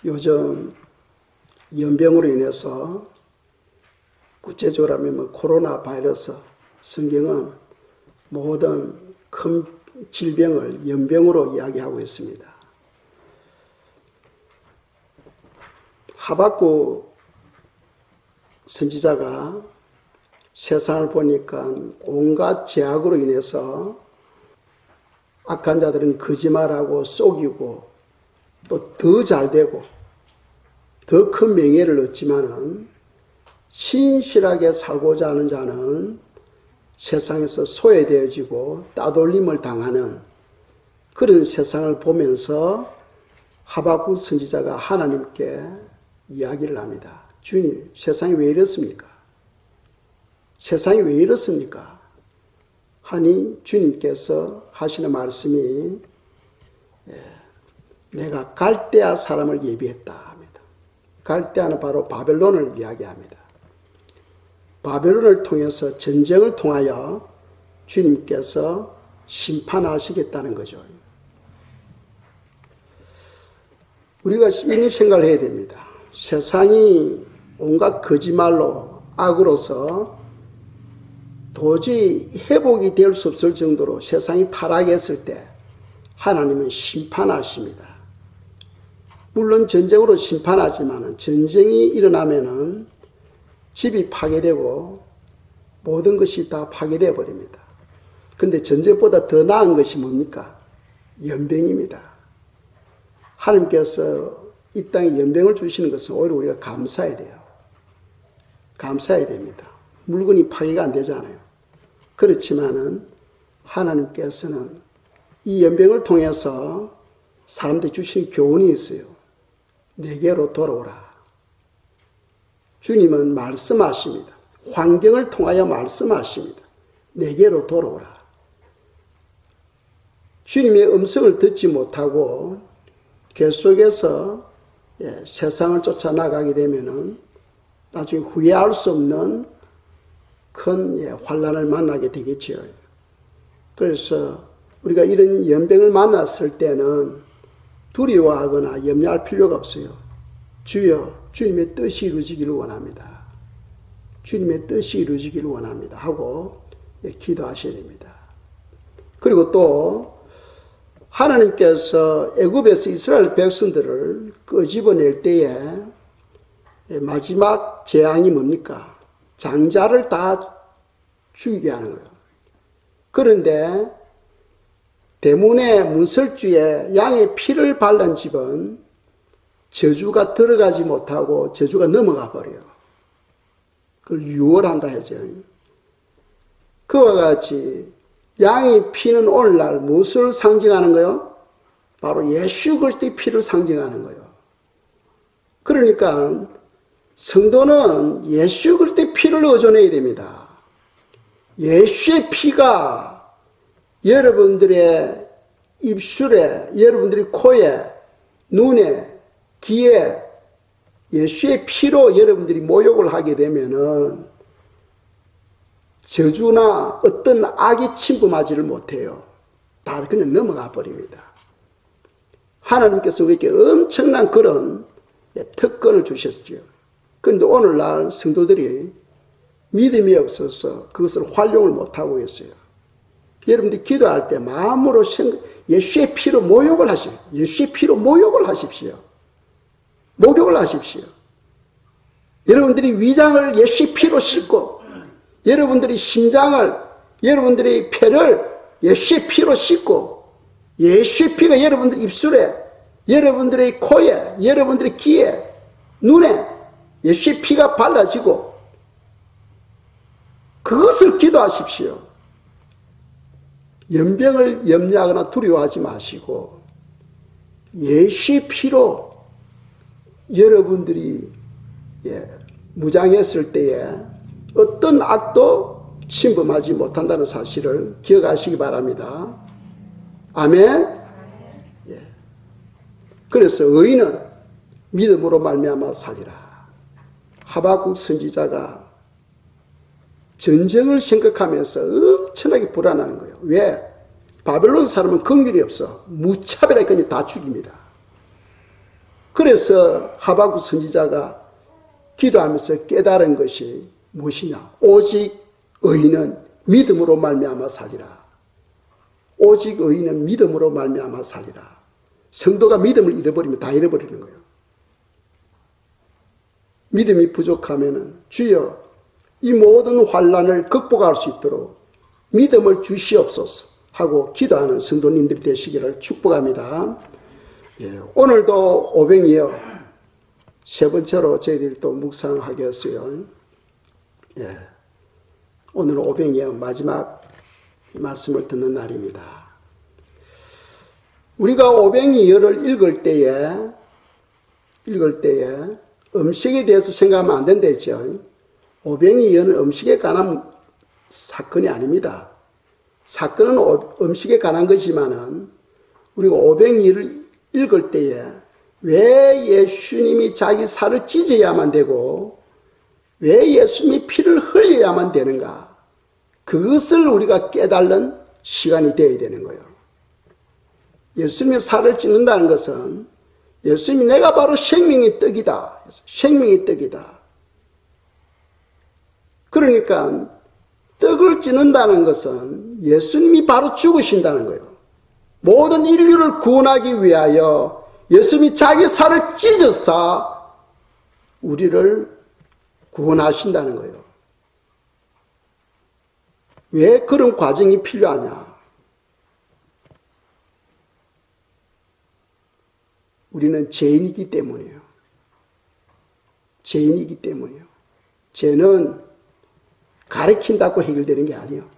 요즘 연병으로 인해서 구체적으로 하면 코로나 바이러스, 성경은 모든 큰 질병을 연병으로 이야기하고 있습니다. 하박국 선지자가 세상을 보니까 온갖 제약으로 인해서 악한 자들은 거짓말하고 속이고 또 더 잘되고 더 큰 명예를 얻지만은 신실하게 살고자 하는 자는 세상에서 소외되어지고 따돌림을 당하는 그런 세상을 보면서 하박국 선지자가 하나님께 이야기를 합니다. 주님, 세상이 왜 이렇습니까? 세상이 왜 이렇습니까? 하니 주님께서 하시는 말씀이 내가 갈대아 사람을 예비했다 합니다. 갈대아는 바로 바벨론을 이야기합니다. 바벨론을 통해서 전쟁을 통하여 주님께서 심판하시겠다는 거죠. 우리가 이런 생각을 해야 됩니다. 세상이 온갖 거짓말로 악으로서 도저히 회복이 될 수 없을 정도로 세상이 타락했을 때 하나님은 심판하십니다. 물론 전쟁으로 심판하지만 전쟁이 일어나면은 집이 파괴되고 모든 것이 다 파괴되어 버립니다. 그런데 전쟁보다 더 나은 것이 뭡니까? 연병입니다. 하나님께서 이 땅에 연병을 주시는 것은 오히려 우리가 감사해야 돼요. 감사해야 됩니다. 물건이 파괴가 안 되잖아요. 그렇지만은 하나님께서는 이 연병을 통해서 사람들이 주시는 교훈이 있어요. 내게로 돌아오라. 주님은 말씀하십니다. 환경을 통하여 말씀하십니다. 내게로 돌아오라. 주님의 음성을 듣지 못하고 계속해서 세상을 쫓아나가게 되면은 나중에 후회할 수 없는 큰 환난을 만나게 되겠죠. 그래서 우리가 이런 연병을 만났을 때는 두려워하거나 염려할 필요가 없어요. 주여, 주님의 뜻이 이루어지기를 원합니다. 주님의 뜻이 이루어지기를 원합니다. 하고 기도하셔야 됩니다. 그리고 또 하나님께서 애굽에서 이스라엘 백성들을 끄집어낼 때에 마지막 재앙이 뭡니까? 장자를 다 죽이게 하는 거예요. 그런데 대문의 문설주에 양의 피를 바른 집은 저주가 들어가지 못하고 저주가 넘어가 버려요. 그걸 유월한다 하죠. 그와 같이 양의 피는 오늘날 무엇을 상징하는 거요? 바로 예수 그리스도의 피를 상징하는 거예요. 그러니까 성도는 예수 그리스도의 피를 의존해야 됩니다. 예수의 피가 여러분들의 입술에, 여러분들의 코에, 눈에, 귀에 예수의 피로 여러분들이 모욕을 하게 되면은 저주나 어떤 악이 침범하지를 못해요. 다 그냥 넘어가 버립니다. 하나님께서 우리에게 엄청난 그런 특권을 주셨죠. 그런데 오늘날 성도들이 믿음이 없어서 그것을 활용을 못하고 있어요. 여러분들이 기도할 때 마음으로 예수의 피로 모욕을 하십시오. 예수의 피로 모욕을 하십시오. 목욕을 하십시오. 여러분들이 위장을 예수의 피로 씻고 여러분들이 심장을, 여러분들의 폐를 예수의 피로 씻고 예수의 피가 여러분들 입술에, 여러분들의 코에, 여러분들의 귀에, 눈에 예수의 피가 발라지고 그것을 기도하십시오. 연병을 염려하거나 두려워하지 마시고 예수의 피로 여러분들이 무장했을 때에 어떤 악도 침범하지 못한다는 사실을 기억하시기 바랍니다. 아멘. 그래서 의인은 믿음으로 말미암아 살리라. 하박국 선지자가 전쟁을 생각하면서 엄청나게 불안하는 거예요. 왜? 바벨론 사람은 긍휼이 없어. 무차별하게 그냥 다 죽입니다. 그래서 하박국 선지자가 기도하면서 깨달은 것이 무엇이냐? 오직 의인은 믿음으로 말미암아 살리라. 오직 의인은 믿음으로 말미암아 살리라. 성도가 믿음을 잃어버리면 다 잃어버리는 거예요. 믿음이 부족하면 주여 이 모든 환난을 극복할 수 있도록 믿음을 주시옵소서 하고 기도하는 성도님들이 되시기를 축복합니다. 오늘도 오병이어 세 번째로 저희들이 또 묵상하겠어요. 오늘 오병이어 마지막 말씀을 듣는 날입니다. 우리가 오병이어를 읽을 때에 음식에 대해서 생각하면 안 된다 했죠. 오병이어는 음식에 관한 사건이 아닙니다. 사건은 음식에 관한 것이지만은 우리가 오병이어를 읽을 때에 왜 예수님이 자기 살을 찢어야만 되고 왜 예수님이 피를 흘려야만 되는가, 그것을 우리가 깨달는 시간이 되어야 되는 거예요. 예수님이 살을 찢는다는 것은 예수님이 내가 바로 생명의 떡이다. 생명의 떡이다. 그러니까 떡을 찢는다는 것은 예수님이 바로 죽으신다는 거예요. 모든 인류를 구원하기 위하여 예수님이 자기 살을 찢어서 우리를 구원하신다는 거예요. 왜 그런 과정이 필요하냐? 우리는 죄인이기 때문이에요. 죄인이기 때문이에요. 죄는 가르친다고 해결되는 게 아니에요.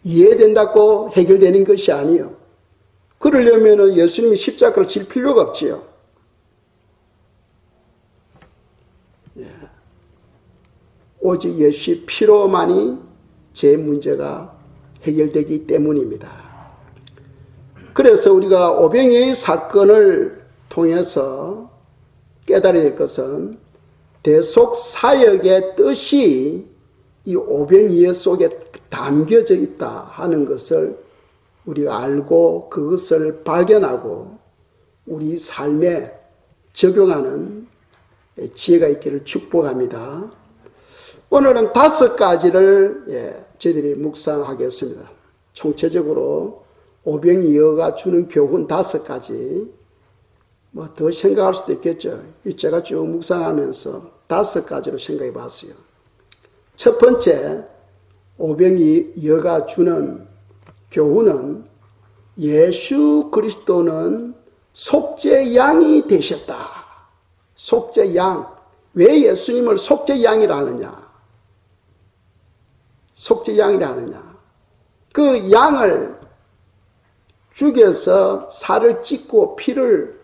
이해된다고 해결되는 것이 아니에요. 그러려면 예수님이 십자가를 질 필요가 없지요. 오직 예수의 피로만이 죄 문제가 해결되기 때문입니다. 그래서 우리가 오병이어의 사건을 통해서 깨달아야 될 것은 대속사역의 뜻이 이 오병이어 속에 담겨져 있다 하는 것을 우리가 알고 그것을 발견하고 우리 삶에 적용하는 지혜가 있기를 축복합니다. 오늘은 5가지를 저희들이 묵상하겠습니다. 총체적으로 오병이어가 주는 교훈 5가지, 뭐 더 생각할 수도 있겠죠. 제가 쭉 묵상하면서 5가지로 생각해 봤어요. 첫 번째, 오병이어가 주는 교훈은 예수 그리스도는 속죄 양이 되셨다. 속죄 양. 왜 예수님을 속죄 양이라 하느냐? 속죄 양이라 하느냐? 그 양을 죽여서 살을 찢고 피를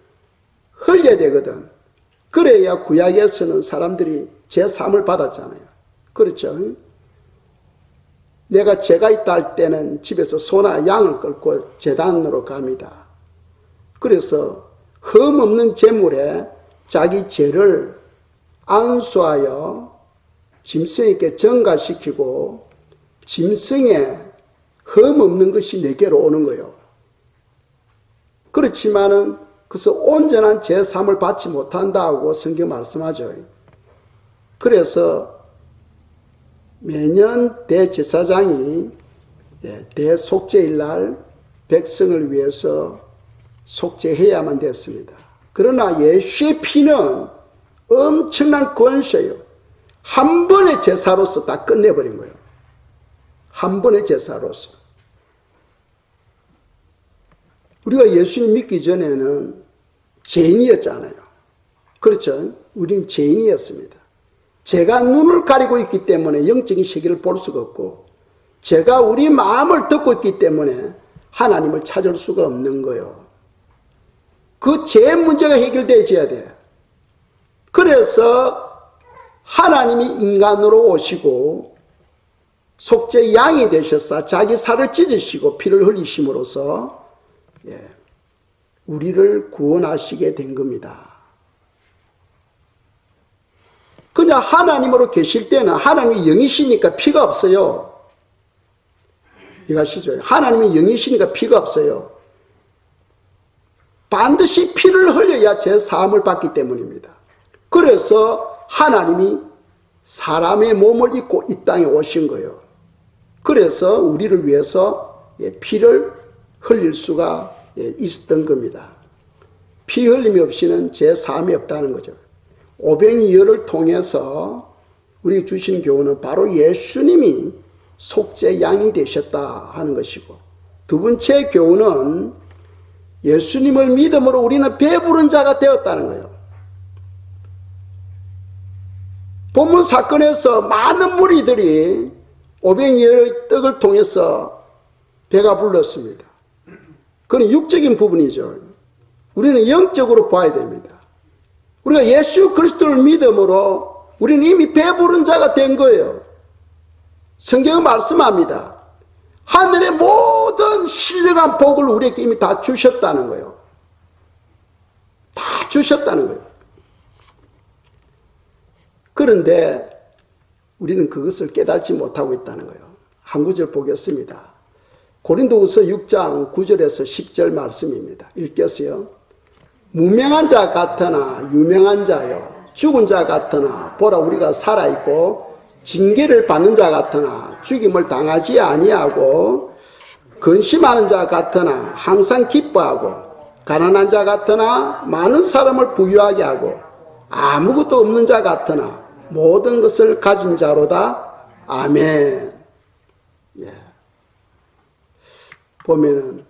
흘려야 되거든. 그래야 구약에서는 사람들이 제사함을 받았잖아요. 그렇죠? 내가 죄가 있다 할 때는 집에서 소나 양을 끌고 제단으로 갑니다. 그래서 흠 없는 제물에 자기 죄를 안수하여 짐승에게 전가시키고 짐승에 흠 없는 것이 내게로 오는 거예요. 그렇지만은 그래서 온전한 제사함을 받지 못한다고 성경 말씀하죠. 그래서 매년 대제사장이 대속죄일 날 백성을 위해서 속죄해야만 됐습니다. 그러나 예수의 피는 엄청난 권세예요. 한 번의 제사로서 다 끝내버린 거예요. 한 번의 제사로서. 우리가 예수님 믿기 전에는 죄인이었잖아요. 그렇죠? 우리는 죄인이었습니다. 죄가 눈을 가리고 있기 때문에 영적인 세계를 볼 수가 없고, 죄가 우리 마음을 덮고 있기 때문에 하나님을 찾을 수가 없는 거예요. 그 죄 문제가 해결되어야 돼. 그래서 하나님이 인간으로 오시고 속죄 양이 되셔서 자기 살을 찢으시고 피를 흘리심으로써 우리를 구원하시게 된 겁니다. 그냥 하나님으로 계실 때는 하나님이 영이시니까 피가 없어요. 이해하시죠? 하나님이 영이시니까 피가 없어요. 반드시 피를 흘려야 제 사함을 받기 때문입니다. 그래서 하나님이 사람의 몸을 입고 이 땅에 오신 거예요. 그래서 우리를 위해서 피를 흘릴 수가 있었던 겁니다. 피 흘림이 없이는 제 사함이 없다는 거죠. 오병이어를 통해서 우리에게 주신 교훈은 바로 예수님이 속죄 양이 되셨다 하는 것이고, 두 번째 교훈은 예수님을 믿음으로 우리는 배부른 자가 되었다는 거예요. 본문 사건에서 많은 무리들이 오병이어의 떡을 통해서 배가 불렀습니다. 그건 육적인 부분이죠. 우리는 영적으로 봐야 됩니다. 우리가 예수 그리스도를 믿음으로 우리는 이미 배부른 자가 된 거예요. 성경은 말씀합니다. 하늘의 모든 신령한 복을 우리에게 이미 다 주셨다는 거예요. 다 주셨다는 거예요. 그런데 우리는 그것을 깨닫지 못하고 있다는 거예요. 한 구절 보겠습니다. 고린도후서 6장 9절에서 10절 말씀입니다. 읽겠어요. 무명한 자 같으나 유명한 자요, 죽은 자 같으나 보라 우리가 살아있고, 징계를 받는 자 같으나 죽임을 당하지 아니하고, 근심하는 자 같으나 항상 기뻐하고, 가난한 자 같으나 많은 사람을 부유하게 하고, 아무것도 없는 자 같으나 모든 것을 가진 자로다. 아멘. 예. 보면은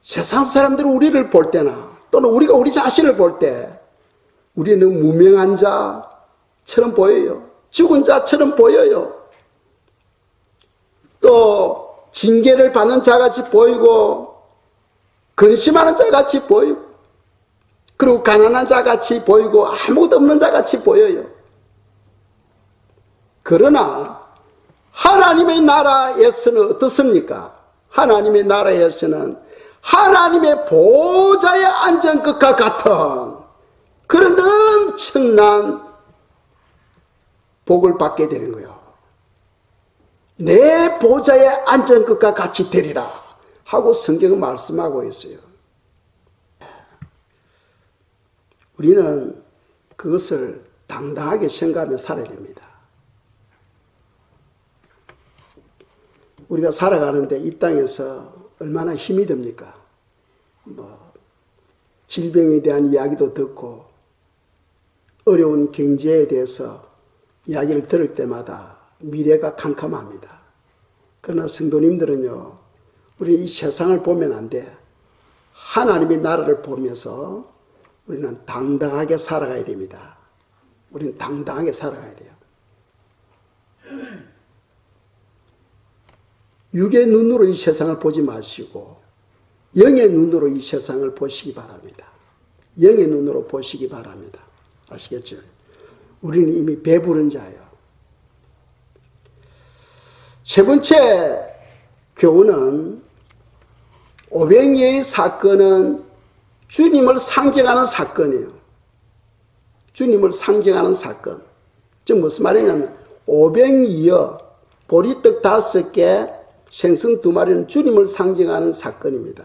세상 사람들은 우리를 볼 때나 또는 우리가 우리 자신을 볼 때 우리는 무명한 자처럼 보여요. 죽은 자처럼 보여요. 또 징계를 받는 자같이 보이고, 근심하는 자같이 보이고, 그리고 가난한 자같이 보이고, 아무것도 없는 자같이 보여요. 그러나 하나님의 나라에서는 어떻습니까? 하나님의 나라에서는 하나님의 보좌에 앉은 것과 같은 그런 엄청난 복을 받게 되는 거예요. 내 보좌에 앉은 것과 같이 되리라 하고 성경은 말씀하고 있어요. 우리는 그것을 당당하게 생각하며 살아야 됩니다. 우리가 살아가는데 이 땅에서 얼마나 힘이 듭니까? 질병에 대한 이야기도 듣고 어려운 경제에 대해서 이야기를 들을 때마다 미래가 캄캄합니다. 그러나 성도님들은요, 우리 이 세상을 보면 안 돼. 하나님의 나라를 보면서 우리는 당당하게 살아가야 됩니다. 우리는 당당하게 살아가야 돼요. 육의 눈으로 이 세상을 보지 마시고 영의 눈으로 이 세상을 보시기 바랍니다. 영의 눈으로 보시기 바랍니다. 아시겠죠? 우리는 이미 배부른 자예요. 세 번째 교훈은 오병이어의 사건은 주님을 상징하는 사건이에요. 주님을 상징하는 사건. 즉 무슨 말이냐면 오병이어, 보리떡 5개, 생선 2마리는 주님을 상징하는 사건입니다.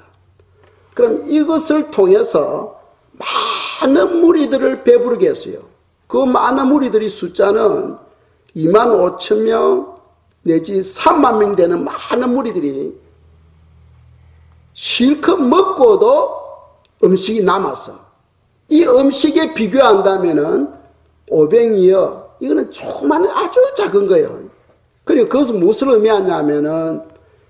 그럼 이것을 통해서 많은 무리들을 배부르게 했어요. 그 많은 무리들의 숫자는 25,000명 내지 3만 명 되는 많은 무리들이 실컷 먹고도 음식이 남았어. 이 음식에 비교한다면은 오병이어, 이거는 조그만 아주 작은 거예요. 그리고 그것은 무엇을 의미하냐면은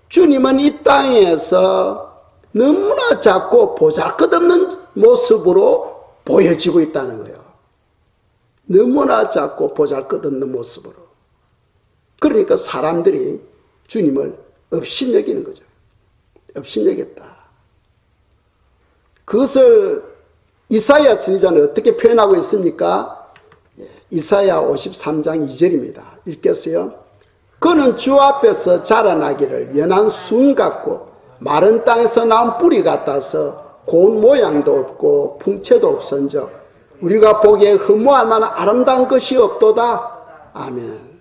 주님은 이 땅에서 너무나 작고 보잘것없는 모습으로 보여지고 있다는 거예요. 너무나 작고 보잘것없는 모습으로. 그러니까 사람들이 주님을 업신여기는 거죠. 업신여겼다. 그것을 이사야 선지자는 어떻게 표현하고 있습니까? 이사야 53장 2절입니다. 읽겠어요? 그는 주 앞에서 자라나기를 연한 순 같고 마른 땅에서 나온 뿌리 같아서 고운 모양도 없고 풍채도 없은즉 우리가 보기에 흠모할 만한 아름다운 것이 없도다. 아멘.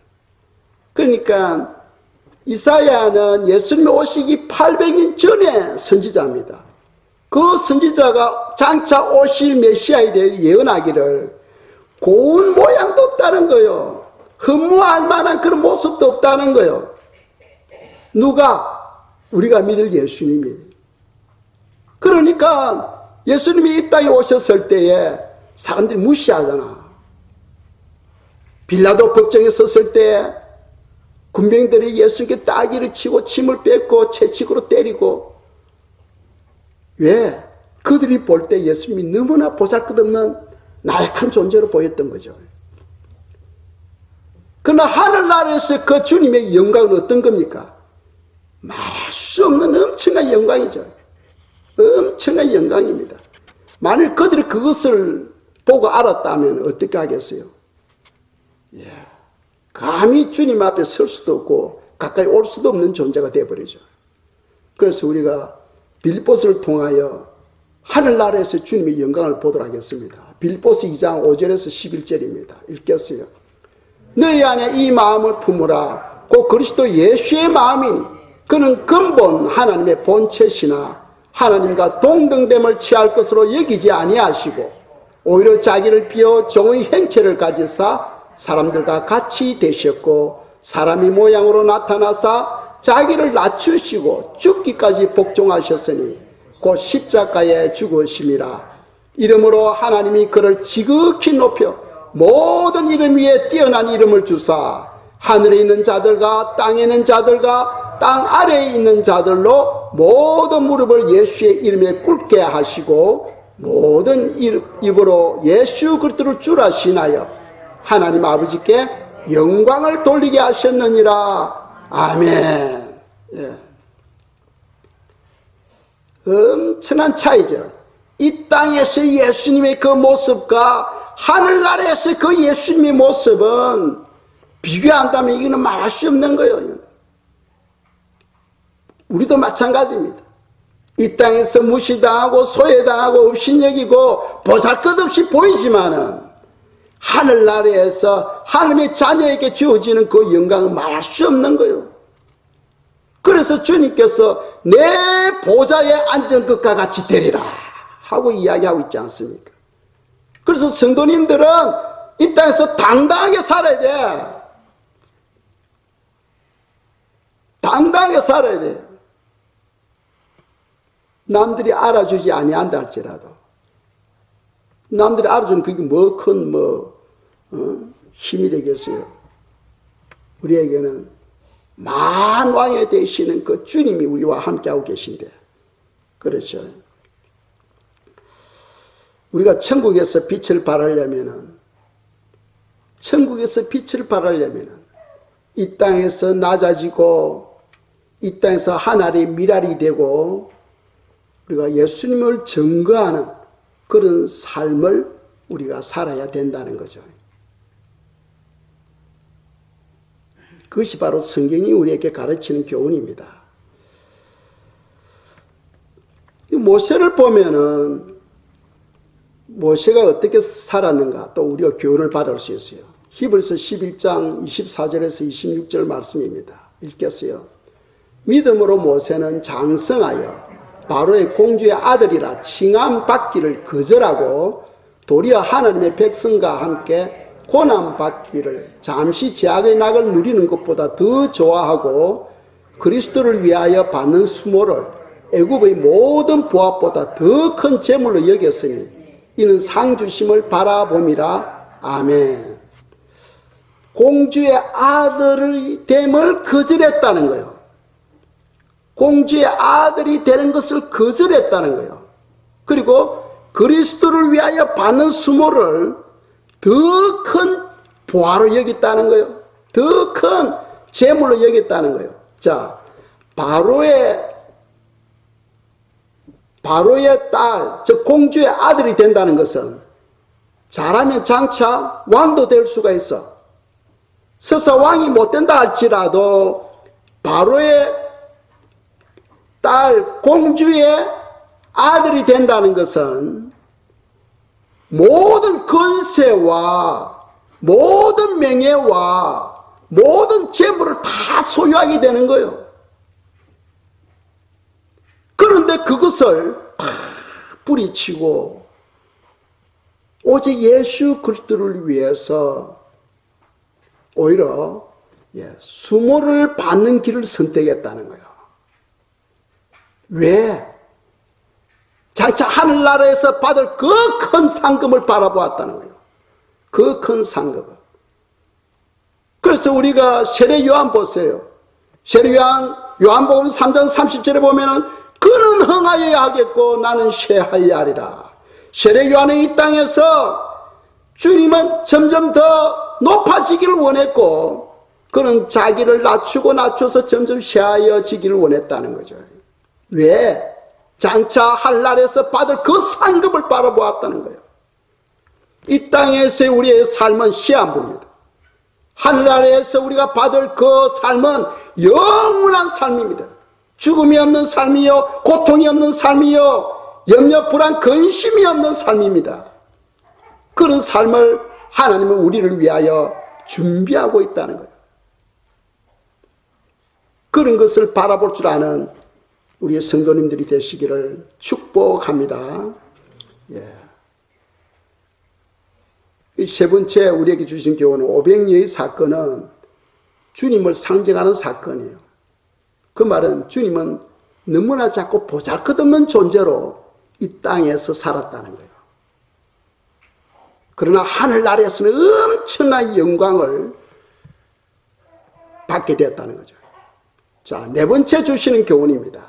그러니까 이사야는 예수님이 오시기 800년 전에 선지자입니다. 그 선지자가 장차 오실 메시아에 대해 예언하기를 고운 모양도 없다는 거예요. 흠모할 만한 그런 모습도 없다는 거예요. 누가? 우리가 믿을 예수님이. 그러니까 예수님이 이 땅에 오셨을 때에 사람들이 무시하잖아. 빌라도 법정에 섰을 때 군병들이 예수님께 따귀를 치고 침을 뱉고 채찍으로 때리고. 왜? 그들이 볼 때 예수님이 너무나 보잘것없는 나약한 존재로 보였던 거죠. 그러나 하늘나라에서 그 주님의 영광은 어떤 겁니까? 말할 수 없는 엄청난 영광이죠. 엄청난 영광입니다. 만일 그들이 그것을 보고 알았다면 어떻게 하겠어요? 감히 주님 앞에 설 수도 없고 가까이 올 수도 없는 존재가 되어버리죠. 그래서 우리가 빌립보서를 통하여 하늘나라에서 주님의 영광을 보도록 하겠습니다. 빌립보서 2장 5절에서 11절입니다. 읽겠어요. 너희 안에 이 마음을 품으라. 곧 그리스도 예수의 마음이니 그는 근본 하나님의 본체시나 하나님과 동등됨을 취할 것으로 여기지 아니하시고 오히려 자기를 비워 종의 행체를 가지사 사람들과 같이 되셨고 사람의 모양으로 나타나사 자기를 낮추시고 죽기까지 복종하셨으니 곧 십자가에 죽으심이라. 이름으로 하나님이 그를 지극히 높여 모든 이름 위에 뛰어난 이름을 주사 하늘에 있는 자들과 땅에 있는 자들과 땅 아래에 있는 자들로 모든 무릎을 예수의 이름에 꿇게 하시고 모든 입으로 예수 그리스도를 주라 신하여 하나님 아버지께 영광을 돌리게 하셨느니라. 아멘. 예. 엄청난 차이죠. 이 땅에서 예수님의 그 모습과 하늘나라에서 그 예수님의 모습은 비교한다면 이거는 말할 수 없는 거예요. 우리도 마찬가지입니다. 이 땅에서 무시당하고 소외당하고 업신여기고 보잘것없이 보이지만은 하늘나라에서 하나님의 자녀에게 주어지는 그 영광은 말할 수 없는 거예요. 그래서 주님께서 내 보좌에 앉은 것과 같이 되리라 하고 이야기하고 있지 않습니까? 그래서 성도님들은 이 땅에서 당당하게 살아야 돼. 당당하게 살아야 돼. 남들이 알아주지 아니한다 할지라도 남들이 알아주는 그게 뭐 큰 힘이 되겠어요. 우리에게는 만왕에 되시는 그 주님이 우리와 함께하고 계신데, 그렇죠. 우리가 천국에서 빛을 발하려면은 이 땅에서 낮아지고 이 땅에서 하늘의 미랄이 되고 우리가 예수님을 증거하는 그런 삶을 우리가 살아야 된다는 거죠. 그것이 바로 성경이 우리에게 가르치는 교훈입니다. 모세를 보면은 모세가 어떻게 살았는가 또 우리가 교훈을 받을 수 있어요. 히브리서 11장 24절에서 26절 말씀입니다. 읽겠어요. 믿음으로 모세는 장성하여 바로의 공주의 아들이라 칭함받기를 거절하고 도리어 하나님의 백성과 함께 고난받기를 잠시 제약의 낙을 누리는 것보다 더 좋아하고 그리스도를 위하여 받는 수모를 애굽의 모든 보합보다 더 큰 재물로 여겼으니 이는 상주심을 바라봄이라. 아멘. 공주의 아들이 됨을 거절했다는 거예요. 공주의 아들이 되는 것을 거절했다는 거예요. 그리고 그리스도를 위하여 받는 수모를 더 큰 보화로 여겼다는 거예요. 더 큰 재물로 여겼다는 거예요. 자, 바로의 딸, 즉 공주의 아들이 된다는 것은 잘하면 장차 왕도 될 수가 있어. 설사 왕이 못 된다 할지라도 바로의 딸, 공주의 아들이 된다는 것은 모든 권세와 모든 명예와 모든 재물을 다 소유하게 되는 거예요. 그런데 그것을 다 뿌리치고 오직 예수 그리스도를 위해서 오히려 수모를 받는 길을 선택했다는 거예요. 왜? 장차 하늘나라에서 받을 그 큰 상금을 바라보았다는 거예요. 그 큰 상금을. 그래서 우리가 세례 요한 보세요. 세례 요한복음 3장 30절에 보면은 그는 흥하여야 하겠고 나는 쇠하여야 하리라. 세례 요한은 이 땅에서 주님은 점점 더 높아지기를 원했고 그는 자기를 낮춰서 점점 쇠하여지기를 원했다는 거죠. 왜? 장차 하늘나라에서 받을 그 상급을 바라보았다는 거예요. 이 땅에서의 우리의 삶은 시한부입니다. 하늘나라에서 우리가 받을 그 삶은 영원한 삶입니다. 죽음이 없는 삶이요, 고통이 없는 삶이요, 염려, 불안, 근심이 없는 삶입니다. 그런 삶을 하나님은 우리를 위하여 준비하고 있다는 거예요. 그런 것을 바라볼 줄 아는 우리의 성도님들이 되시기를 축복합니다. 세 번째 우리에게 주신 교훈은 오병이어의 사건은 주님을 상징하는 사건이에요. 그 말은 주님은 너무나 작고 보잘것없는 존재로 이 땅에서 살았다는 거예요. 그러나 하늘나라에서는 엄청난 영광을 받게 되었다는 거죠. 자, 네 번째 주시는 교훈입니다.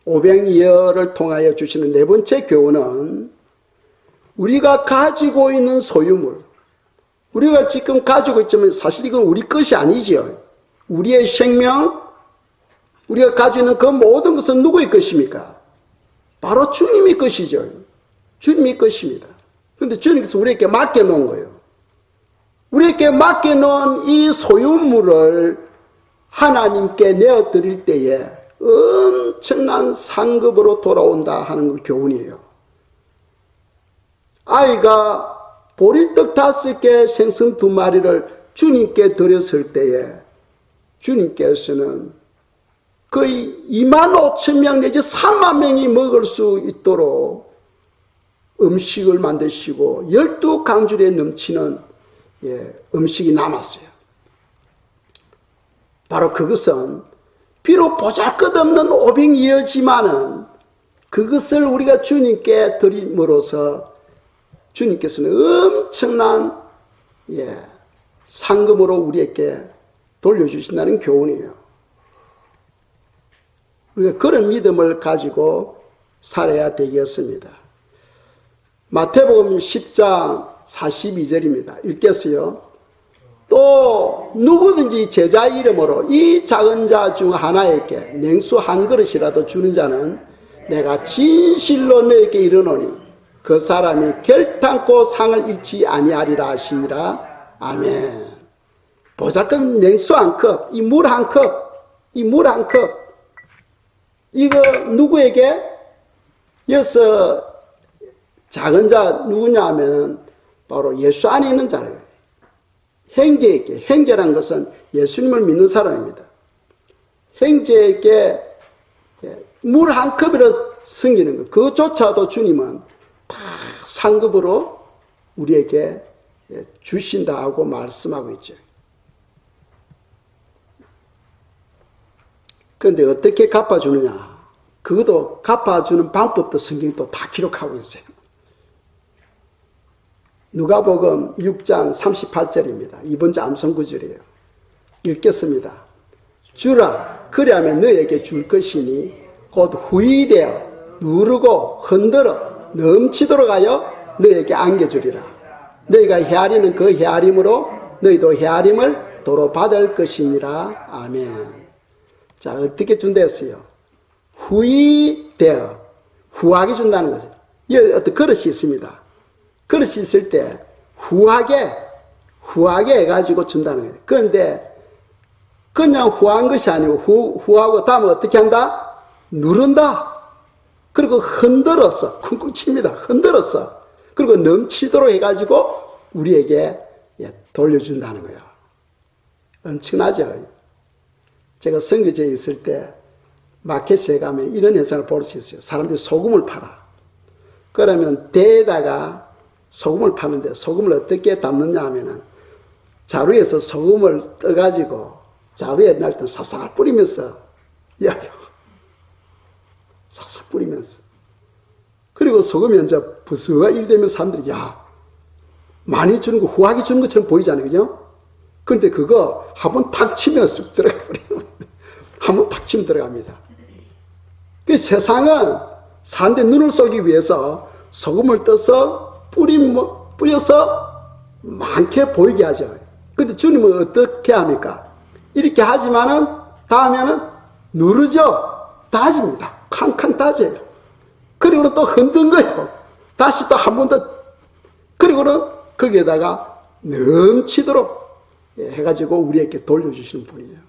오병이어를 통하여 주시는 네 번째 교훈은 우리가 가지고 있는 소유물, 우리가 지금 가지고 있지만 사실 이건 우리 것이 아니지요. 우리의 생명, 우리가 가지고 있는 그 모든 것은 누구의 것입니까? 바로 주님의 것이죠. 주님의 것입니다. 그런데 주님께서 우리에게 맡겨놓은 거예요. 우리에게 맡겨놓은 이 소유물을 하나님께 내어드릴 때에 엄청난 상급으로 돌아온다 하는 그 교훈이에요. 아이가 보리떡 5개, 생선 2마리를 주님께 드렸을 때에 주님께서는 거의 25,000명 내지 30,000명이 먹을 수 있도록 음식을 만드시고 12강줄에 넘치는 음식이 남았어요. 바로 그것은 비록 보잘것없는 오병이어지만은 그것을 우리가 주님께 드림으로써 주님께서는 엄청난 상금으로 우리에게 돌려주신다는 교훈이에요. 우리가 그런 믿음을 가지고 살아야 되겠습니다. 마태복음 10장 42절입니다. 읽겠어요. 또 누구든지 제자 이름으로 이 작은 자 중 하나에게 냉수 한 그릇이라도 주는 자는 내가 진실로 너에게 이르노니 그 사람이 결탄코 상을 잃지 아니하리라 하시니라. 아멘. 보잘것 냉수 한 컵, 이 물 한 컵, 이거 누구에게? 여기서 작은 자 누구냐 하면은 바로 예수 안에 있는 자예요. 형제에게, 형제란 것은 예수님을 믿는 사람입니다. 형제에게 물 한 컵이라도 섬기는 것, 그것조차도 주님은 다 상급으로 우리에게 주신다 하고 말씀하고 있죠. 그런데 어떻게 갚아주느냐? 그것도 갚아주는 방법도 성경이 또 다 기록하고 있어요. 누가복음 6장 38절입니다. 이번 주 암송 구절이에요. 읽겠습니다. 주라, 그리하면 너에게 줄 것이니 곧 후이되어 누르고 흔들어 넘치도록 하여 너에게 안겨주리라. 너희가 헤아리는 그 헤아림으로 너희도 헤아림을 도로 받을 것이니라. 아멘. 자, 어떻게 준다 했어요? 후이되어, 후하게 준다는 거죠. 여기 어떤 그릇이 있습니다. 그릇이 있을 때 후하게 해가지고 준다는 거예요. 그런데 그냥 후한 것이 아니고 후하고 다음에 어떻게 한다? 누른다. 그리고 흔들어서, 쿵쿵 칩니다. 흔들어서. 그리고 넘치도록 해가지고 우리에게 돌려준다는 거예요. 엄청나죠? 제가 선교지에 있을 때 마켓에 가면 이런 현상을 볼 수 있어요. 사람들이 소금을 팔아. 그러면 대에다가 소금을 파는데 소금을 어떻게 담느냐 하면은 자루에서 소금을 떠가지고 자루에 날 때 사살 뿌리면서 사살 뿌리면서 그리고 소금이 이제 부스가 일되면 사람들이 많이 주는 거 후하게 주는 것처럼 보이잖아요. 그죠? 그런데 그거 한번 탁 치면 쑥 들어가 버려요. 한번 탁 치면 들어갑니다. 그 세상은 사는데 눈을 쏘기 위해서 소금을 떠서 뿌려서 많게 보이게 하죠. 근데 주님은 어떻게 합니까? 이렇게 하지만은 다음에는 누르죠. 다집니다. 칸칸 다져요. 그리고는 또 흔든 거예요. 다시 또 한 번 더. 그리고는 거기에다가 넘치도록 해가지고 우리에게 돌려주시는 분이에요.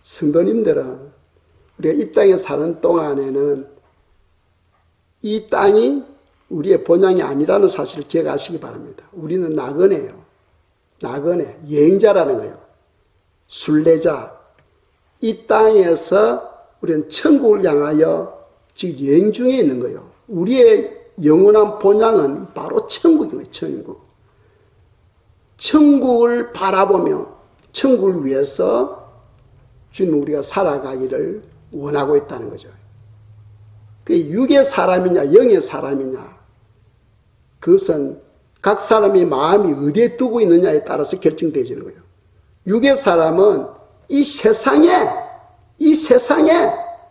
성도님들은 우리가 이 땅에 사는 동안에는 이 땅이 우리의 본향이 아니라는 사실을 기억하시기 바랍니다. 우리는 나그네예요. 나그네, 여행자라는 거예요. 순례자. 이 땅에서 우리는 천국을 향하여 지금 여행 중에 있는 거예요. 우리의 영원한 본향은 바로 천국인 거예요. 천국. 천국을 바라보며 천국을 위해서 주님은 우리가 살아가기를 원하고 있다는 거죠. 그게 육의 사람이냐 영의 사람이냐 그것은 각 사람의 마음이 어디에 두고 있느냐에 따라서 결정되어지는 거예요. 육의 사람은 이 세상에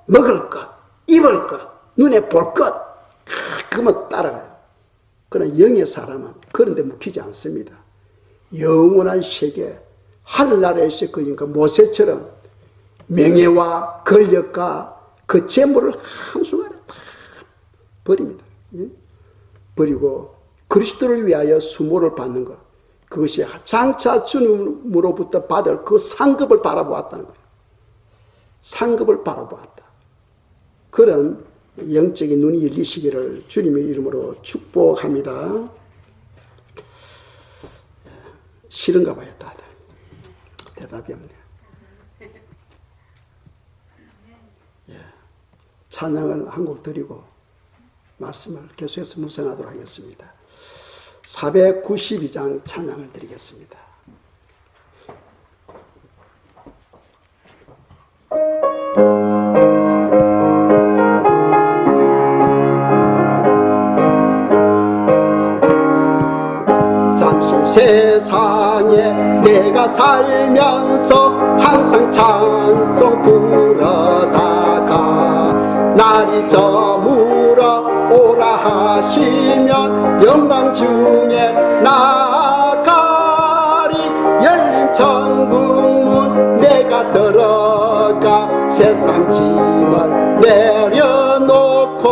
먹을 것, 입을 것, 눈에 볼 것, 그것만 따라가요. 그러나 영의 사람은 그런 데 묶이지 않습니다. 영원한 세계, 하늘나라에서 그러니까 모세처럼 명예와 권력과 그 재물을 한순간에 다 버립니다. 버리고 그리스도를 위하여 수모를 받는 것, 그것이 장차 주님으로부터 받을 그 상급을 바라보았다는 거예요. 상급을 바라보았다. 그런 영적인 눈이 열리시기를 주님의 이름으로 축복합니다. 싫은가 봐요, 다들. 대답이 없네요. 찬양을 한 곡 드리고 말씀을 계속해서 묵상하도록 하겠습니다. 492장 찬양을 드리겠습니다. 잠시 세상에 내가 살면서 항상 찬송 부르다가 날이 저물어 오라 하시면 영광 중에 나가리. 열린 천국문 내가 들어가 세상 짐을 내려놓고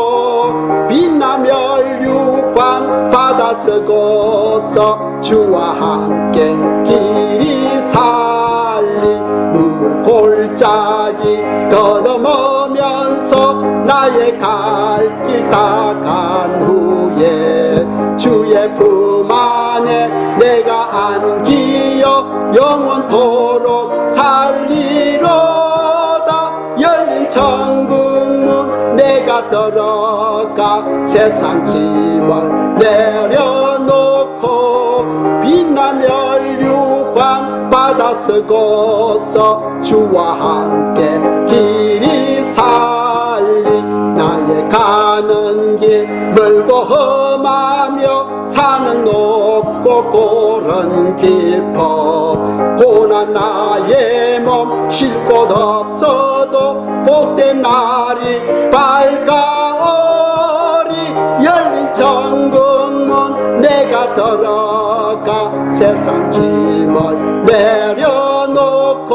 빛나며 율관 받아 쓰고서 주와 함께 길이 살리. 눈물 골짜기 더듬으면서 나의 갈 길 다 간 후에 주의 품 안에 내가 안기어 영원토록 살리로다. 열린 천국문 내가 들어가 세상 짐을 내려놓고 빛나며 율관 받아 쓰고서 주와 함께 길이 살리. 나의 가는 길 멀고 험하며 산은 높고 골은 깊어 고난 나의 몸 쉴 곳 없어도 복된 날이 밝아오리. 열린 천국문 내가 들어가 세상 짐을 내려놓고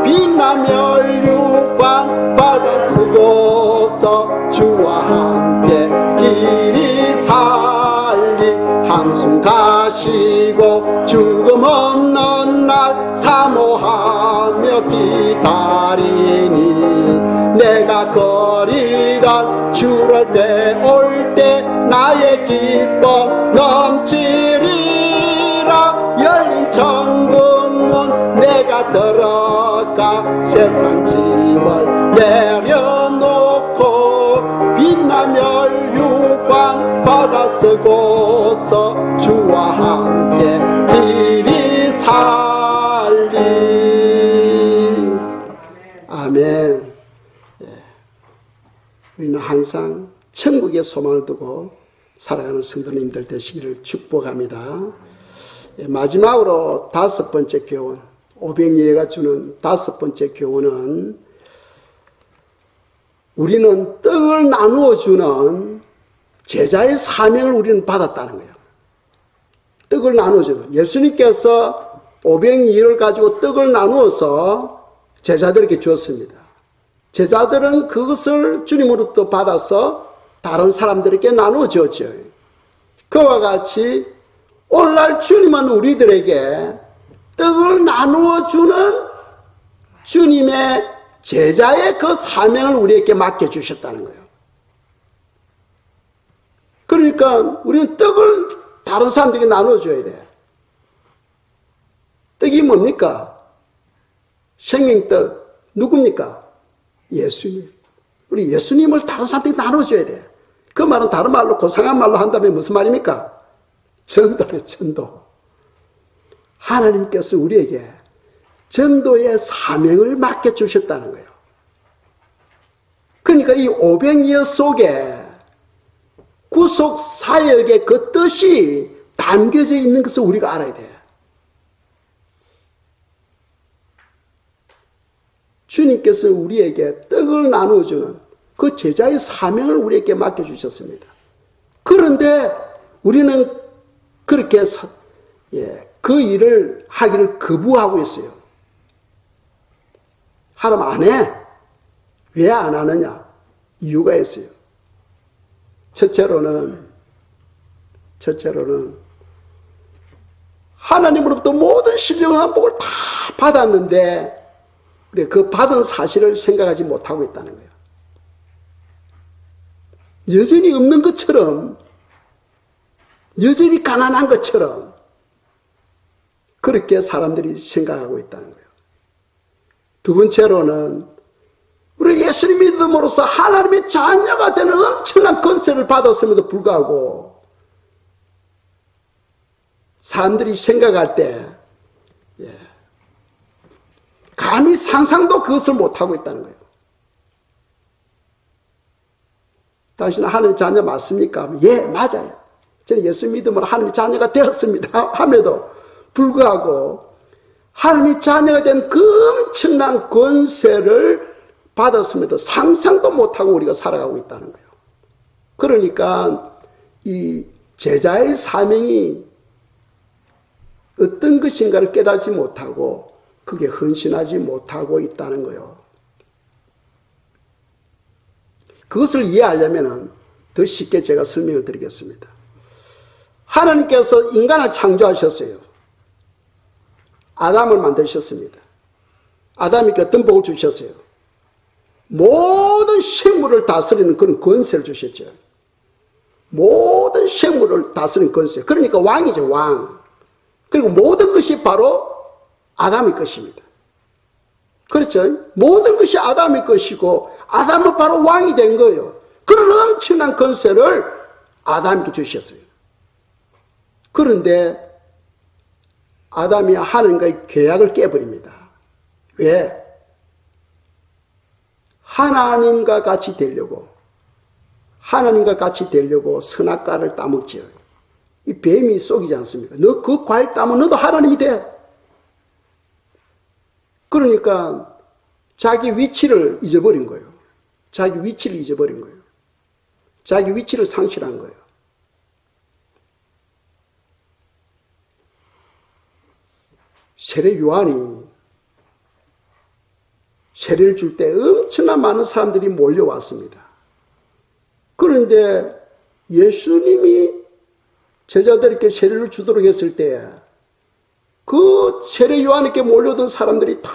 빛나며 율관 받아 쓰고서 주와 함께 길이 살리. 한숨 가시고 죽음 없는 날 사모하며 기다리니 내가 거리던 주를 배울 때 나의 기쁨 넘치리라. 열린 천국문 내가 들어가 세상 짐을 내려놓고 멸류관 받아 쓰고서 주와 함께 이리 살리. 아멘. 우리는 항상 천국의 소망을 두고 살아가는 성도님들 되시기를 축복합니다. 마지막으로 5번째 교훈, 오병이어가 주는 5번째 교훈은 우리는 떡을 나누어 주는 제자의 사명을 우리는 받았다는 거예요. 떡을 나누어 주는. 예수님께서 오병이어를 가지고 떡을 나누어서 제자들에게 주었습니다. 제자들은 그것을 주님으로부터 받아서 다른 사람들에게 나누어 주었죠. 그와 같이 오늘날 주님은 우리들에게 떡을 나누어 주는 주님의 제자의 그 사명을 우리에게 맡겨주셨다는 거예요. 그러니까 우리는 떡을 다른 사람들에게 나눠줘야 돼. 떡이 뭡니까? 생명떡. 누굽니까? 예수님. 우리 예수님을 다른 사람들에게 나눠줘야 돼. 그 말은 다른 말로, 고상한 말로 한다면 무슨 말입니까? 전도래, 전도. 하나님께서 우리에게 전도의 사명을 맡겨주셨다는 거예요. 그러니까 이 오병이어 속에 구속 사역의 그 뜻이 담겨져 있는 것을 우리가 알아야 돼요. 주님께서 우리에게 떡을 나누어주는 그 제자의 사명을 우리에게 맡겨주셨습니다. 그런데 우리는 그렇게 그 일을 하기를 거부하고 있어요. 하나님 안 해. 왜 안 하느냐? 이유가 있어요. 첫째로는 하나님으로부터 모든 신령한 복을 다 받았는데 우리 그 받은 사실을 생각하지 못하고 있다는 거예요. 여전히 없는 것처럼, 여전히 가난한 것처럼 그렇게 사람들이 생각하고 있다는 거예요. 두 번째로는 우리 예수님 믿음으로써 하나님의 자녀가 되는 엄청난 권세를 받았음에도 불구하고 사람들이 생각할 때 감히 상상도 그것을 못하고 있다는 거예요. 당신은 하나님의 자녀 맞습니까? 예, 맞아요. 저는 예수 믿음으로 하나님의 자녀가 되었습니다. 함에도 불구하고 하나님의 자녀가 된 그 엄청난 권세를 받았음에도 상상도 못하고 우리가 살아가고 있다는 거예요. 그러니까 이 제자의 사명이 어떤 것인가를 깨달지 못하고 그게 헌신하지 못하고 있다는 거예요. 그것을 이해하려면 더 쉽게 제가 설명을 드리겠습니다. 하나님께서 인간을 창조하셨어요. 아담을 만드셨습니다. 아담에게 어떤 복을 주셨어요? 모든 생물을 다스리는 그런 권세를 주셨죠. 모든 생물을 다스리는 권세. 그러니까 왕이죠, 왕. 그리고 모든 것이 바로 아담의 것입니다. 그렇죠? 모든 것이 아담의 것이고 아담은 바로 왕이 된 거예요. 그런 엄청난 권세를 아담에게 주셨어요. 그런데 아담이 하나님과의 계약을 깨버립니다. 왜? 하나님과 같이 되려고 선악과를 따먹지요. 이 뱀이 속이지 않습니까? 너 그 과일 따면 너도 하나님이 돼. 그러니까 자기 위치를 잊어버린 거예요. 자기 위치를 상실한 거예요. 세례 요한이 세례를 줄 때 엄청난 많은 사람들이 몰려왔습니다. 그런데 예수님이 제자들에게 세례를 주도록 했을 때 그 세례 요한에게 몰려든 사람들이 다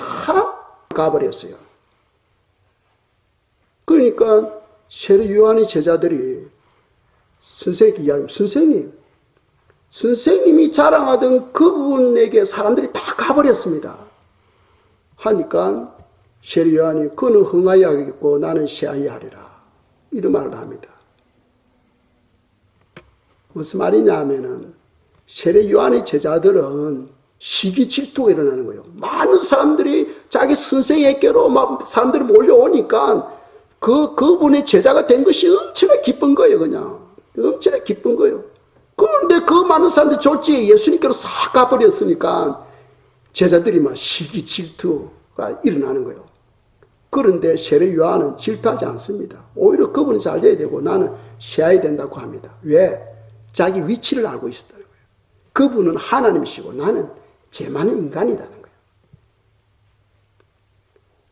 가버렸어요. 그러니까 세례 요한의 제자들이 선생님께 이야기합니다. 선생님이 자랑하던 그분에게 사람들이 다 가버렸습니다. 하니까 세례 요한이 그는 흥하여 하겠고 나는 쇠하여 하리라. 이런 말을 합니다. 무슨 말이냐 하면은 세례 요한의 제자들은 시기 질투가 일어나는 거예요. 많은 사람들이 자기 선생에게로 막 사람들이 몰려오니까 그분의 제자가 된 것이 엄청나게 기쁜 거예요, 그냥. 엄청나게 기쁜 거예요. 그런데 그 많은 사람들이 졸지에 예수님께로 싹 가버렸으니까 제자들이 막 시기 질투가 일어나는 거예요. 그런데 세례 요한은 질투하지 않습니다. 오히려 그분이 잘 돼야 되고 나는 쉬어야 된다고 합니다. 왜? 자기 위치를 알고 있었다는 거예요. 그분은 하나님이시고 나는 죄많은 인간이라는 거예요.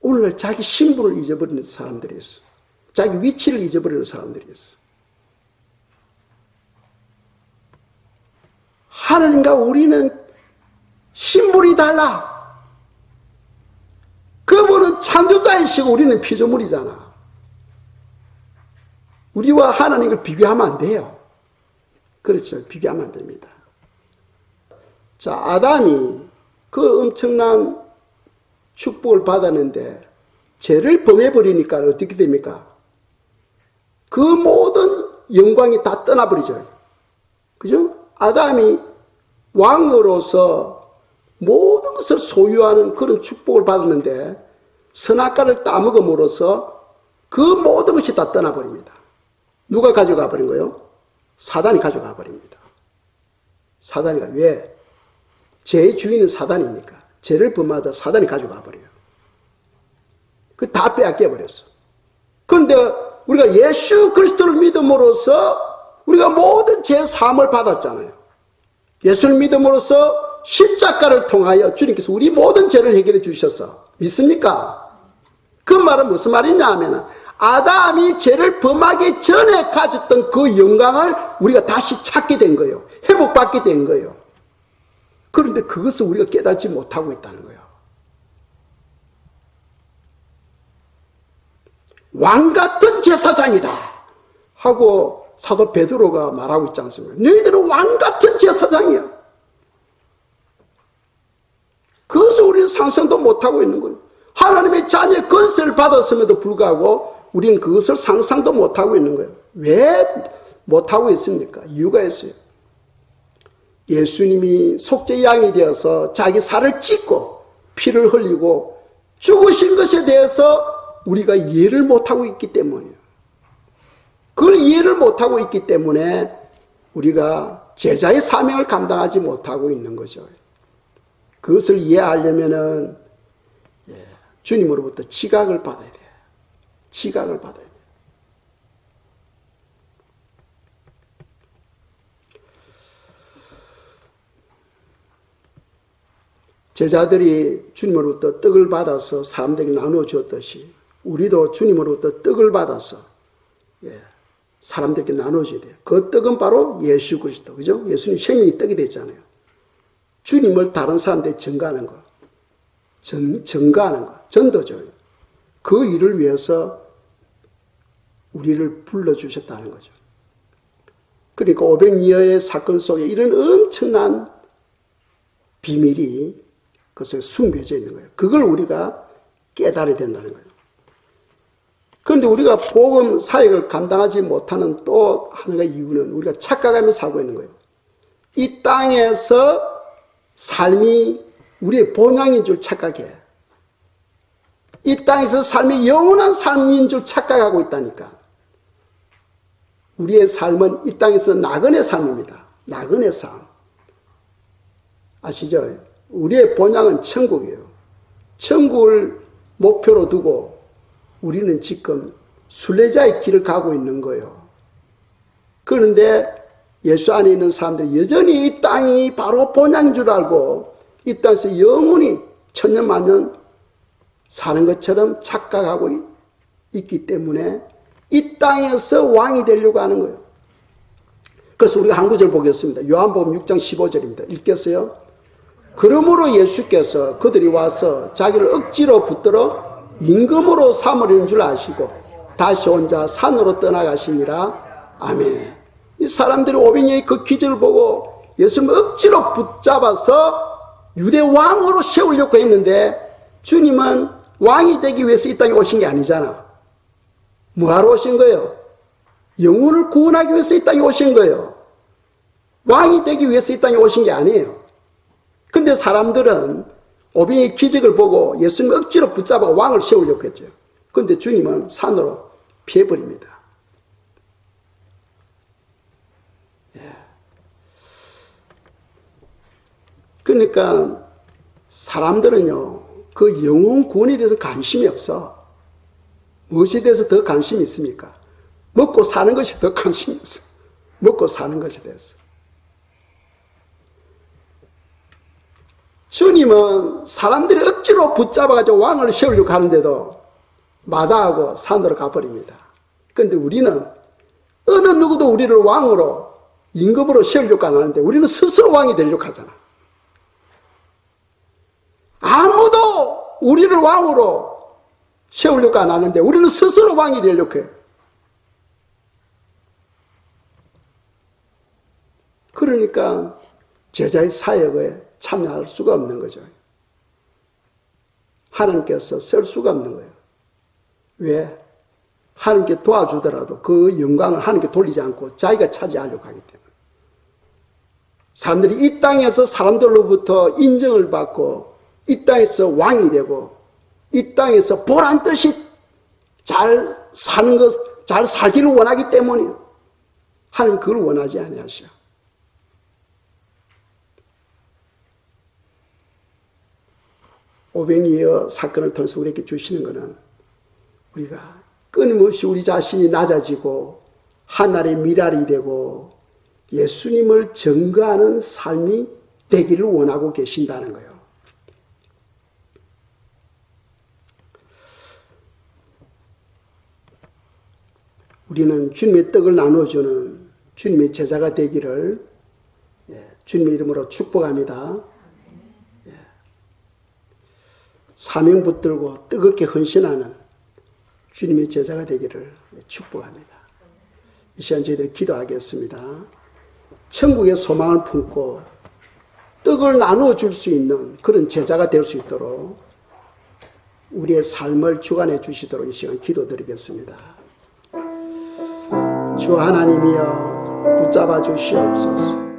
오늘날 자기 신분을 잊어버리는 사람들이 있어. 자기 위치를 잊어버리는 사람들이 있어. 하나님과 우리는 신분이 달라. 그분은 창조자이시고 우리는 피조물이잖아. 우리와 하나님을 비교하면 안 돼요. 그렇죠. 비교하면 안 됩니다. 자, 아담이 그 엄청난 축복을 받았는데 죄를 범해버리니까 어떻게 됩니까? 그 모든 영광이 다 떠나버리죠. 그죠? 아담이 왕으로서 모든 것을 소유하는 그런 축복을 받았는데 선악과를 따먹음으로써 그 모든 것이 다 떠나버립니다. 누가 가져가 버린 거예요? 사단이 가져가 버립니다. 사단이가 왜? 죄의 주인은 사단입니까? 죄를 범하자 사단이 가져가 버려요. 그 다 빼앗겨 버렸어. 그런데 우리가 예수 그리스도를 믿음으로써 우리가 모든 죄 사함을 받았잖아요. 예수를 믿음으로써 십자가를 통하여 주님께서 우리 모든 죄를 해결해 주셔서 믿습니까? 그 말은 무슨 말이냐 하면 아담이 죄를 범하기 전에 가졌던 그 영광을 우리가 다시 찾게 된 거예요. 회복받게 된 거예요. 그런데 그것을 우리가 깨닫지 못하고 있다는 거예요. 왕같은 제사장이다 하고 사도 베드로가 말하고 있지 않습니까? 너희들은 왕같은 제사장이야. 그것을 우리는 상상도 못하고 있는 거예요. 하나님의 자녀의 권세를 받았음에도 불구하고 우리는 그것을 상상도 못하고 있는 거예요. 왜 못하고 있습니까? 이유가 있어요. 예수님이 속죄 양이 되어서 자기 살을 찢고 피를 흘리고 죽으신 것에 대해서 우리가 이해를 못하고 있기 때문이에요. 그걸 이해를 못하고 있기 때문에 우리가 제자의 사명을 감당하지 못하고 있는 거죠. 그것을 이해하려면은 주님으로부터 지각을 받아야 돼요. 지각을 받아야 돼요. 제자들이 주님으로부터 떡을 받아서 사람들에게 나누어 주었듯이 우리도 주님으로부터 떡을 받아서 사람들에게 나눠줘야 돼요. 그 떡은 바로 예수 그리스도, 그죠? 예수님 생명이 떡이 됐잖아요. 주님을 다른 사람들에게 전가하는 거, 전가하는 거, 전도죠. 그 일을 위해서 우리를 불러주셨다는 거죠. 그러니까 500여의 사건 속에 이런 엄청난 비밀이 그것에 숨겨져 있는 거예요. 그걸 우리가 깨달아야 된다는 거예요. 그런데 우리가 복음 사역을 감당하지 못하는 또 하나의 이유는 우리가 착각하며 살고 있는 거예요. 이 땅에서 삶이 우리의 본향인 줄 착각해. 이 땅에서 삶이 영원한 삶인 줄 착각하고 있다니까. 우리의 삶은 이 땅에서는 나그네 삶입니다. 나그네 삶. 아시죠? 우리의 본향은 천국이에요. 천국을 목표로 두고 우리는 지금 순례자의 길을 가고 있는 거예요. 그런데 예수 안에 있는 사람들이 여전히 이 땅이 바로 본향인 줄 알고 이 땅에서 영원히 천년만년 사는 것처럼 착각하고 있기 때문에 이 땅에서 왕이 되려고 하는 거예요. 그래서 우리가 한 구절 보겠습니다. 요한복음 6장 15절입니다. 읽겠어요? 그러므로 예수께서 그들이 와서 자기를 억지로 붙들어 임금으로 삼으려는 줄 아시고 다시 혼자 산으로 떠나가시니라. 아멘. 이 사람들이 오병이의 그 기적을 보고 예수님을 억지로 붙잡아서 유대 왕으로 세우려고 했는데 주님은 왕이 되기 위해서 이 땅에 오신 게 아니잖아. 뭐하러 오신 거예요? 영혼을 구원하기 위해서 이 땅에 오신 거예요. 왕이 되기 위해서 이 땅에 오신 게 아니에요. 근데 사람들은 오병이의 기적을 보고 예수님 억지로 붙잡아 왕을 세우려고 했죠. 근데 주님은 산으로 피해버립니다. 그러니까 사람들은요, 그 영혼 구원에 대해서 관심이 없어. 무엇에 대해서 더 관심이 있습니까? 먹고 사는 것이 더 관심이 있어. 먹고 사는 것에 대해서. 주님은 사람들이 억지로 붙잡아가지고 왕을 세우려고 하는데도 마다하고 산으로 가버립니다. 그런데 우리는 어느 누구도 우리를 왕으로, 임금으로 세우려고 안 하는데 우리는 스스로 왕이 되려고 하잖아. 아무도 우리를 왕으로 세우려고 안 하는데 우리는 스스로 왕이 되려고 해요. 그러니까 제자의 사역에 참여할 수가 없는 거죠. 하나님께서 쓸 수가 없는 거예요. 왜? 하나님께 도와주더라도 그 영광을 하나님께 돌리지 않고 자기가 차지하려고 하기 때문에. 사람들이 이 땅에서 사람들로부터 인정을 받고 이 땅에서 왕이 되고 이 땅에서 보란 듯이 잘 사는 것, 잘 살기를 원하기 때문에 하나님 그걸 원하지 아니하시오. 오병이어 사건을 통해서 우리에게 주시는 것은 우리가 끊임없이 우리 자신이 낮아지고 하늘의 미랄이 되고 예수님을 증거하는 삶이 되기를 원하고 계신다는 거예요. 우리는 주님의 떡을 나눠주는 주님의 제자가 되기를 주님의 이름으로 축복합니다. 사명 붙들고 뜨겁게 헌신하는 주님의 제자가 되기를 축복합니다. 이 시간 저희들이 기도하겠습니다. 천국의 소망을 품고 떡을 나누어 줄 수 있는 그런 제자가 될 수 있도록 우리의 삶을 주관해 주시도록 이 시간 기도드리겠습니다. 주 하나님이여 붙잡아 주시옵소서.